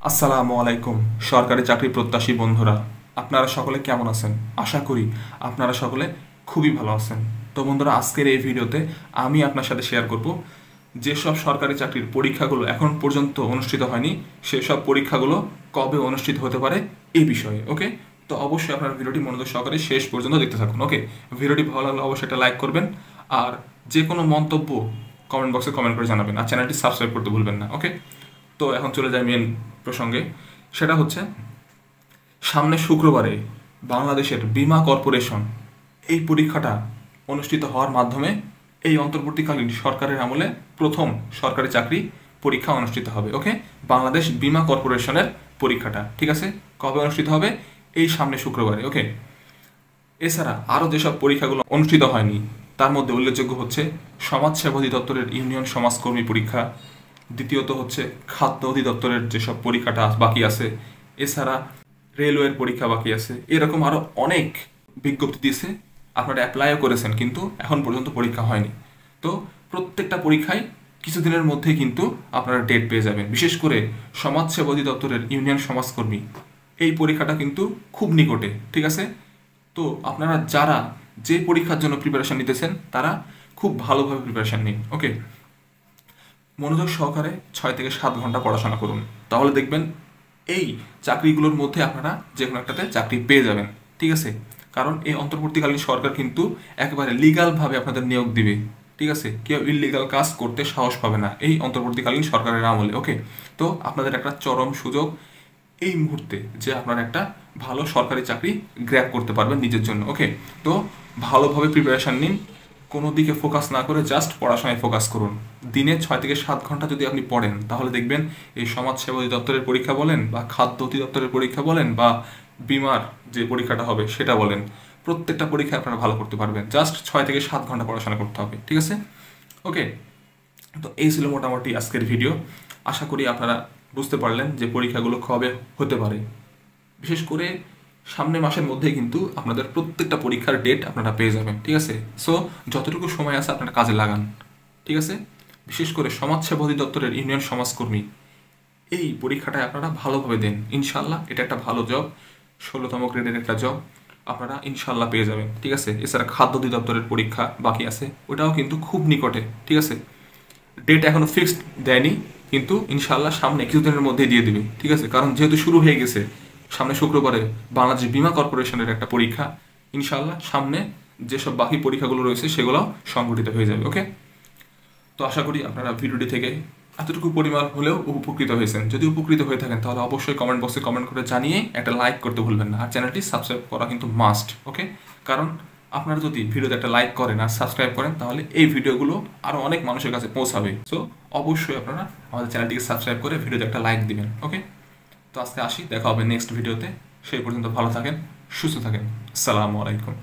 আসসালামু আলাইকুম সরকারি চাকরি প্রত্যাশী বন্ধুরা, আপনারা সকলে কেমন আছেন? আশা করি আপনারা সকলে খুবই ভালো আছেন। তো বন্ধুরা, আজকের এই ভিডিওতে আমি আপনার সাথে শেয়ার করব যেসব সরকারি চাকরির পরীক্ষাগুলো এখন পর্যন্ত অনুষ্ঠিত হয়নি সেসব পরীক্ষাগুলো কবে অনুষ্ঠিত হতে পারে এই বিষয়ে। ওকে, তো অবশ্যই আপনার ভিডিওটি মনোযোগ সহকারে শেষ পর্যন্ত দেখতে থাকুন। ওকে, ভিডিওটি ভালো লাগলে অবশ্যই একটা লাইক করবেন, আর যে কোনো মন্তব্য কমেন্ট বক্সে কমেন্ট করে জানাবেন, আর চ্যানেলটি সাবস্ক্রাইব করতে ভুলবেন না। ওকে, তো এখন চলে যায় মেন প্রসঙ্গে। সেটা হচ্ছে, সামনে শুক্রবারে বাংলাদেশের বীমা কর্পোরেশন এই পরীক্ষাটা অনুষ্ঠিত হওয়ার মাধ্যমে এই অন্তর্বর্তীকালীন সরকারের আমলে প্রথম সরকারি চাকরি পরীক্ষা অনুষ্ঠিত হবে। ওকে, বাংলাদেশ বীমা কর্পোরেশনের পরীক্ষাটা, ঠিক আছে, কবে অনুষ্ঠিত হবে? এই সামনে শুক্রবারে। ওকে, এছাড়া আরও যেসব পরীক্ষাগুলো অনুষ্ঠিত হয়নি তার মধ্যে উল্লেখযোগ্য হচ্ছে সমাজসেবা অধিদপ্তরের ইউনিয়ন সমাজকর্মী পরীক্ষা, দ্বিতীয়ত হচ্ছে খাদ্য অধিদপ্তরের যেসব পরীক্ষাটা বাকি আছে, এছাড়া রেলওয়ের পরীক্ষা বাকি আছে। এরকম আরও অনেক বিজ্ঞপ্তি দিয়েছে, আপনারা অ্যাপ্লাইও করেছেন কিন্তু এখন পর্যন্ত পরীক্ষা হয়নি। তো প্রত্যেকটা পরীক্ষায় কিছুদিনের মধ্যেই কিন্তু আপনারা ডেট পেয়ে যাবেন। বিশেষ করে সমাজসেবা অধিদপ্তরের ইউনিয়ন সমাজকর্মী এই পরীক্ষাটা কিন্তু খুব নিকটে, ঠিক আছে। তো আপনারা যারা যে পরীক্ষার জন্য প্রিপারেশন নিতেছেন তারা খুব ভালোভাবে প্রিপারেশন নিন। ওকে, মনোযোগ সহকারে 6 থেকে 7 ঘন্টা পড়াশোনা করুন, তাহলে দেখবেন এই চাকরিগুলোর মধ্যে আপনারা যে কোনো একটাতে চাকরি পেয়ে যাবেন, ঠিক আছে। কারণ এই অন্তর্বর্তীকালীন সরকার কিন্তু একেবারে লিগালভাবে আপনাদের নিয়োগ দিবে, ঠিক আছে। কেউ ইললিগাল কাজ করতে সাহস পাবে না এই অন্তর্বর্তীকালীন সরকারের আমলে। ওকে, তো আপনাদের একটা চরম সুযোগ এই মুহূর্তে যে আপনারা একটা ভালো সরকারি চাকরি গ্র্যাব করতে পারবেন নিজের জন্য। ওকে, তো ভালোভাবে প্রিপারেশান নিন, কোনো দিকে ফোকাস না করে জাস্ট পড়াশোনায় ফোকাস করুন। দিনে 6 থেকে 7 ঘন্টা যদি আপনি পড়েন তাহলে দেখবেন এই সমাজসেবা অধিদপ্তরের পরীক্ষা বলেন বা খাদ্য অধিদপ্তরের পরীক্ষা বলেন বা বিমার যে পরীক্ষাটা হবে সেটা বলেন, প্রত্যেকটা পরীক্ষায় আপনারা ভালো করতে পারবেন। জাস্ট 6 থেকে 7 ঘন্টা পড়াশোনা করতে হবে, ঠিক আছে। ওকে, তো এই ছিল মোটামুটি আজকের ভিডিও। আশা করি আপনারা বুঝতে পারলেন যে পরীক্ষাগুলো কবে হতে পারে। বিশেষ করে সামনের মাসের মধ্যেই কিন্তু আপনাদের প্রত্যেকটা পরীক্ষার ডেট আপনারা পেয়ে যাবেন, ঠিক আছে। সো যতটুকু সময় আছে আপনারা কাজে লাগান, ঠিক আছে। বিশেষ করে সমাজসেবা অধিদপ্তরের ইউনিয়ন সমাজকর্মী এই পরীক্ষাটায় আপনারা ভালোভাবে দেন, ইনশাল্লাহ এটা একটা ভালো জব, 16তম গ্রেডের একটা জব আপনারা ইনশাল্লাহ পেয়ে যাবেন, ঠিক আছে। এছাড়া খাদ্য অধিদপ্তরের পরীক্ষা বাকি আছে, ওটাও কিন্তু খুব নিকটে, ঠিক আছে। ডেট এখনো ফিক্সড দেয়নি, কিন্তু ইনশাল্লাহ সামনে কিছুদিনের মধ্যে দিয়ে দিবে, ঠিক আছে। কারণ যেহেতু শুরু হয়ে গেছে, সামনে শুক্রবারে বাংলাদেশ বীমা কর্পোরেশনের একটা পরীক্ষা, ইনশাল্লাহ সামনে যেসব বাকি পরীক্ষাগুলো রয়েছে সেগুলো সংগঠিত হয়ে যাবে। ওকে, তো আশা করি আপনারা ভিডিওটি থেকে এতটুকু পরিমাণ হলেও উপকৃত হয়েছেন। যদি উপকৃত হয়ে থাকেন তাহলে অবশ্যই কমেন্ট বক্সে কমেন্ট করে জানিয়ে একটা লাইক করতে ভুলবেন না, আর চ্যানেলটি সাবস্ক্রাইব করা কিন্তু মাস্ট। ওকে, কারণ আপনারা যদি ভিডিওতে একটা লাইক করেন আর সাবস্ক্রাইব করেন তাহলে এই ভিডিওগুলো আরও অনেক মানুষের কাছে পৌঁছাবে। সো অবশ্যই আপনারা আমাদের চ্যানেলটিকে সাবস্ক্রাইব করে ভিডিওতে একটা লাইক দিবেন। ওকে, তো আজকে আসি, দেখা হবে নেক্সট ভিডিওতে। সেই পর্যন্ত ভালো থাকেন, সুস্থ থাকেন। আসসালামু আলাইকুম।